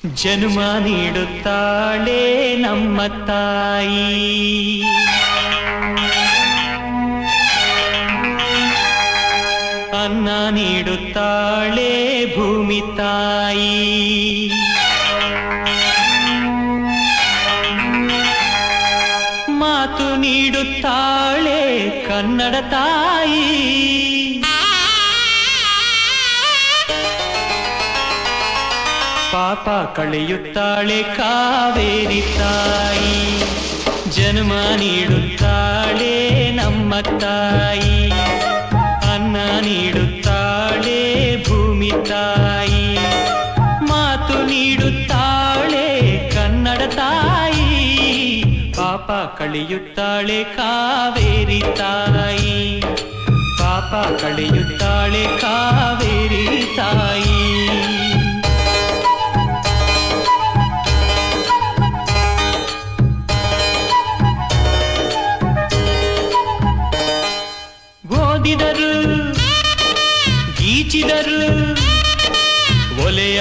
ಜನ್ಮ ನೀಡುತ್ತಾಳೆ ನಮ್ಮ ತಾಯಿ, ಅನ್ನ ನೀಡುತ್ತಾಳೆ ಭೂಮಿ ತಾಯಿ, ಮಾತು ನೀಡುತ್ತಾಳೆ ಕನ್ನಡ ತಾಯಿ, ಪಾಪ ಕಳೆಯುತ್ತಾಳೆ ಕಾವೇರಿ ತಾಯಿ. ಜನ್ಮ ನೀಡುತ್ತಾಳೆ ನಮ್ಮ ತಾಯಿ, ಅನ್ನ ನೀಡುತ್ತಾಳೆ ಭೂಮಿ ತಾಯಿ, ಮಾತು ನೀಡುತ್ತಾಳೆ ಕನ್ನಡ ತಾಯಿ, ಪಾಪ ಕಳೆಯುತ್ತಾಳೆ ಕಾವೇರಿ ತಾಯಿ, ಪಾಪ ಕಳೆಯುತ್ತಾಳೆ ಕಾವೇರಿ ತಾಯಿ. ಓದಿದರು ಗೀಚಿದರು ಒಲೆಯ